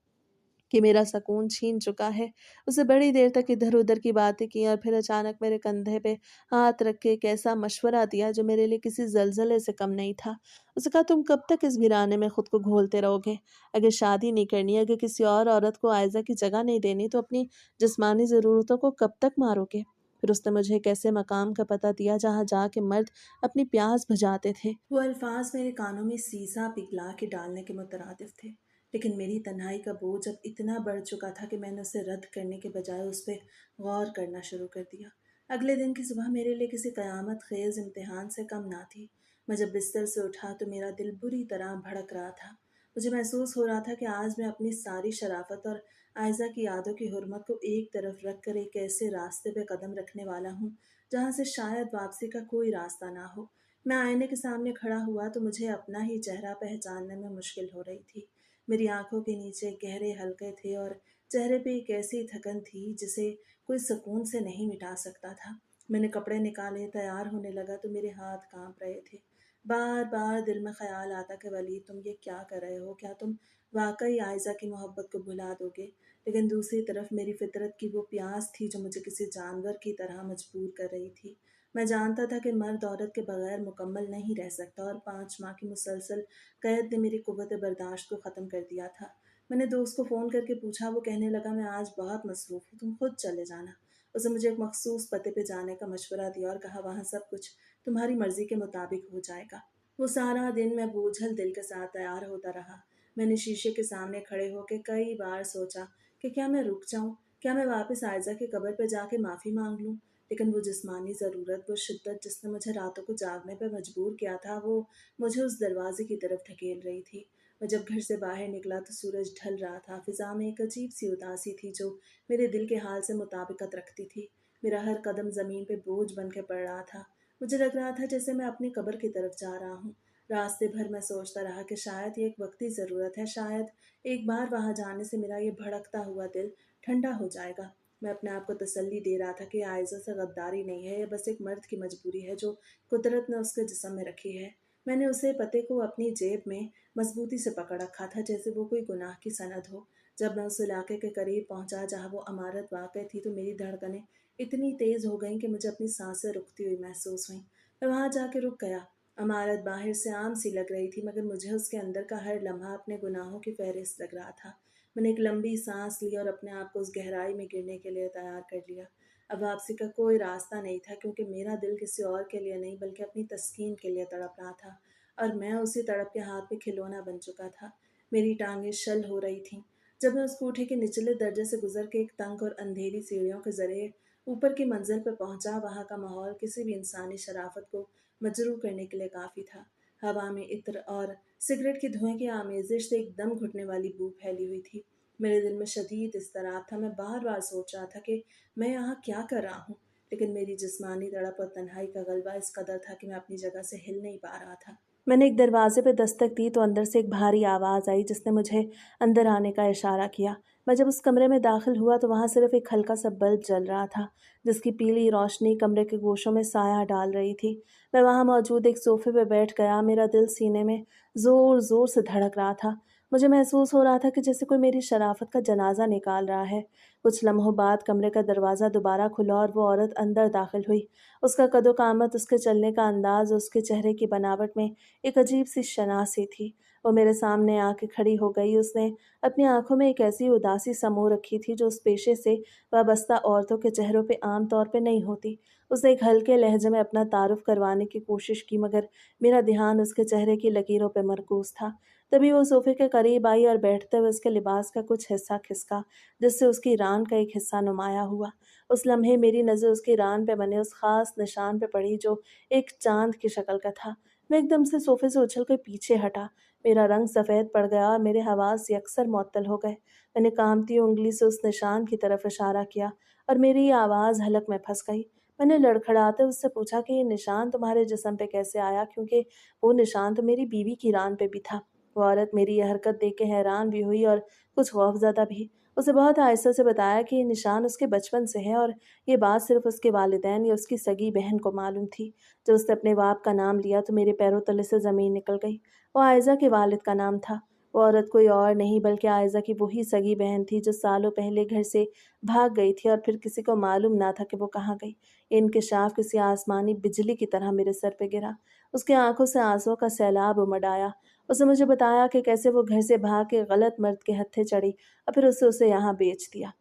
कि मेरा सकून छीन चुका है। उसने बड़ी देर तक इधर-उधर की बातें की और फिर अचानक मेरे कंधे पे हाथ रख के एक ऐसा मशवरा दिया जो मेरे लिए किसी ज़लज़ले से कम नहीं था। उसने कहा, तुम कब तक इस वीराने में खुद को घोलते रहोगे? अगर शादी नहीं करनी, अगर किसी और औरत को आयज़ा की जगह नहीं देनी तो अपनी जिस्मानी ज़रूरतों को कब तक मारोगे? फिर उसने मुझे एक ऐसे मकाम का पता दिया जहाँ जाके मर्द अपनी प्यास बुझाते थे। वो अल्फाज मेरे कानों में सीसा पिघला के डालने के मुतरादिफ थे। लेकिन मेरी तन्हाई का बोझ अब इतना बढ़ चुका था कि मैंने उसे रद्द करने के बजाय उस पर गौर करना शुरू कर दिया। अगले दिन की सुबह मेरे लिए किसी क़यामत ख़ेज़ इम्तिहान से कम ना थी। मैं जब बिस्तर से उठा तो मेरा दिल बुरी तरह भड़क रहा था। मुझे महसूस हो रहा था कि आज मैं अपनी सारी शराफत और आयज़ा की यादों की हुर्मत को एक तरफ रख कर एक ऐसे रास्ते पे कदम रखने वाला हूँ जहाँ से शायद वापसी का कोई रास्ता ना हो। मैं आईने के सामने खड़ा हुआ तो मुझे अपना ही चेहरा पहचानने में मुश्किल हो रही थी। मेरी आंखों के नीचे गहरे हलके थे और चेहरे पे एक ऐसी थकन थी जिसे कोई सुकून से नहीं मिटा सकता था। मैंने कपड़े निकाले, तैयार होने लगा तो मेरे हाथ कांप रहे थे। बार बार दिल में ख्याल आता कि वली तुम ये क्या कर रहे हो? क्या तुम वाकई आयज़ा की मोहब्बत को भुला दोगे? लेकिन दूसरी तरफ मेरी फितरत की वो प्यास थी जो मुझे किसी जानवर की तरह मजबूर कर रही थी। मैं जानता था कि मर्द औरत के बगैर मुकम्मल नहीं रह सकता और 5 माह की मुसलसल कैद ने मेरी कुव्वत बर्दाश्त को ख़त्म कर दिया था। मैंने दोस्त को फ़ोन करके पूछा, वो कहने लगा मैं आज बहुत मसरूफ़ हूँ, तुम खुद चले जाना। उसने मुझे एक मखसूस पते पे जाने का मशवरा दिया और कहा वहाँ सब कुछ तुम्हारी मर्ज़ी के मुताबिक हो जाएगा। वो सारा दिन मैं बोझल दिल के साथ तैयार होता रहा। मैंने शीशे के सामने खड़े होकर कई बार सोचा कि क्या मैं रुक जाऊँ? क्या मैं वापस आयज़ा की कब्र पे जाके माफ़ी माँग लूँ? लेकिन वो जिस्मानी ज़रूरत, वो शिद्दत जिसने मुझे रातों को जागने पे मजबूर किया था, वो मुझे उस दरवाज़े की तरफ धकेल रही थी। मैं जब घर से बाहर निकला तो सूरज ढल रहा था। फ़िज़ा में एक अजीब-सी उदासी थी जो मेरे दिल के हाल से मुताबिकत रखती थी। मेरा हर कदम ज़मीन पे बोझ बन के पड़ रहा था। मुझे लग रहा था जैसे मैं अपनी कब्र की तरफ जा रहा हूँ। रास्ते भर मैं सोचता रहा कि शायद ये एक वक्ती ज़रूरत है, शायद एक बार वहाँ जाने से मेरा ये भड़कता हुआ दिल ठंडा हो जाएगा। मैं अपने आप को तसल्ली दे रहा था कि आयज़ा से गद्दारी नहीं है, ये बस एक मर्द की मजबूरी है जो कुदरत ने उसके जिस्म में रखी है। मैंने उसे पते को अपनी जेब में मजबूती से पकड़ रखा था, जैसे वो कोई गुनाह की सनद हो। जब मैं उस इलाके के करीब पहुंचा जहाँ वो इमारत वाक़ थी, तो मेरी धड़कनें इतनी तेज़ हो गईं कि मुझे अपनी सांसें रुकती हुई महसूस हुईं। मैं वहाँ जाके रुक गया। इमारत बाहर से आम सी लग रही थी, मगर मुझे उसके अंदर का हर लम्हा अपने गुनाहों की फहरिस्त लग रहा था। मैंने एक लंबी सांस ली और अपने आप को उस गहराई में गिरने के लिए तैयार कर लिया। अब वापसी का कोई रास्ता नहीं था, क्योंकि मेरा दिल किसी और के लिए नहीं बल्कि अपनी तस्कीन के लिए तड़प रहा था, और मैं उसी तड़प के हाथ में खिलौना बन चुका था। मेरी टांगें शल हो रही थीं। जब मैं उस कोठे के निचले दर्जे से गुजर के एक तंग और अंधेरी सीढ़ियों के जरिए ऊपर की मंजिल पर पहुंचा, वहां का माहौल किसी भी इंसानी शराफत को मजरू करने के लिए काफ़ी था। हवा में इत्र और सिगरेट की धुएं की आमेजिश से एक दम घुटने वाली बू फैली हुई थी। मेरे दिल में शदीद इज़्तिराब था। मैं बार बार सोच रहा था कि मैं यहाँ क्या कर रहा हूँ, लेकिन मेरी जिस्मानी तड़प और तन्हाई का गलबा इस कदर था कि मैं अपनी जगह से हिल नहीं पा रहा था। मैंने एक दरवाजे पे दस्तक दी तो अंदर से एक भारी आवाज़ आई, जिसने मुझे अंदर आने का इशारा किया। मैं जब उस कमरे में दाखिल हुआ तो वहाँ सिर्फ एक हल्का सा बल्ब जल रहा था, जिसकी पीली रोशनी कमरे के गोशों में साया डाल रही थी। मैं वहाँ मौजूद एक सोफे पर बैठ गया। मेरा दिल सीने में ज़ोर ज़ोर से धड़क रहा था। मुझे महसूस हो रहा था कि जैसे कोई मेरी शराफत का जनाजा निकाल रहा है। कुछ लम्हों बाद कमरे का दरवाज़ा दोबारा खुला और वो औरत अंदर दाखिल हुई। उसका कदो-कामत, उसके चलने का अंदाज़, उसके चेहरे की बनावट में एक अजीब-सी शनासी थी। वो मेरे सामने आके खड़ी हो गई। उसने अपनी आँखों में एक ऐसी उदासी समो रखी थी जो उस पेशे से वाबस्ता औरतों के चेहरों पे आम तौर पे नहीं होती। उसने एक हल्के लहजे में अपना तारुफ करवाने की कोशिश की, मगर मेरा ध्यान उसके चेहरे की लकीरों पे मरकूज़ था। तभी वो सोफ़े के करीब आई और बैठते हुए उसके लिबास का कुछ हिस्सा खिसका, जिससे उसकी रान का एक हिस्सा नुमाया हुआ। उस लम्हे मेरी नज़र उसकी रान पे बने उस ख़ास निशान पे पड़ी जो एक चाँद की शक्ल का था। मैं एकदम से सोफ़े से उछल कर पीछे हटा। मेरा रंग सफ़ेद पड़ गया और मेरे हवास यकसर मुअत्तल हो गए। मैंने कामती उँगली से उस निशान की तरफ इशारा किया और मेरी आवाज़ हलक में फँस गई। मैंने लड़खड़ाते उससे पूछा कि ये निशान तुम्हारे जिस्म पे कैसे आया, क्योंकि वो निशान तो मेरी बीवी की रान पे भी था। वो औरत मेरी यह हरकत देख के हैरान भी हुई और कुछ खौफ़ज़दा भी। उसे बहुत आहिस्ता से बताया कि ये निशान उसके बचपन से है, और ये बात सिर्फ़ उसके वालिदैन या उसकी सगी बहन को मालूम थी। जब उसने अपने बाप का नाम लिया तो मेरे पैरों तले से ज़मीन निकल गई। वो आयज़ा के वालिद का नाम था। वो औरत कोई और नहीं बल्कि आयज़ा की वही सगी बहन थी जो सालों पहले घर से भाग गई थी और फिर किसी को मालूम ना था कि वो कहाँ गई। ये इंकिशाफ किसी आसमानी बिजली की तरह मेरे सर पे गिरा। उसकी आंखों से आंसुओं का सैलाब उमड़ आया। उसने मुझे बताया कि कैसे वो घर से भाग के गलत मर्द के हत्थे चढ़ी और फिर उसे यहाँ बेच दिया।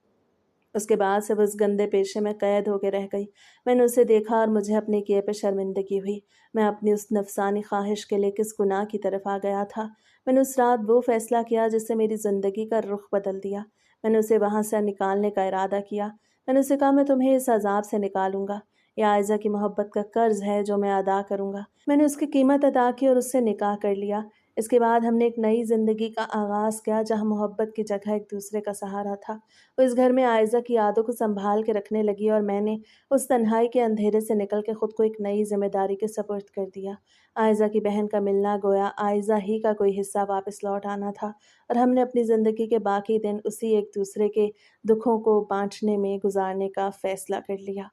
उसके बाद से वो इस गंदे पेशे में कैद होके रह गई। मैंने उसे देखा और मुझे अपने किए पे शर्मिंदगी हुई। मैं अपनी उस नफ़सानी ख़्वाहिश के लिए किस गुनाह की तरफ आ गया था। मैंने उस रात वो फ़ैसला किया जिससे मेरी ज़िंदगी का रुख बदल दिया। मैंने उसे वहाँ से निकालने का इरादा किया। मैंने उसे कहा, मैं तुम्हें इस अज़ाब से निकालूँगा। ये आयज़ा की मोहब्बत का कर्ज़ है जो मैं अदा करूँगा। मैंने उसकी कीमत अदा की और उससे निकाह कर लिया। इसके बाद हमने एक नई ज़िंदगी का आगाज़ किया, जहाँ मोहब्बत की जगह एक दूसरे का सहारा था। वो इस घर में आयज़ा की यादों को सँभाल के रखने लगी और मैंने उस तन्हाई के अंधेरे से निकल के खुद को एक नई ज़िम्मेदारी के सपुर्द कर दिया। आयज़ा की बहन का मिलना गोया आयज़ा ही का कोई हिस्सा वापस लौट आना था, और हमने अपनी ज़िंदगी के बाकी दिन उसी एक दूसरे के दुखों को बाँटने में गुज़ारने का फ़ैसला कर लिया।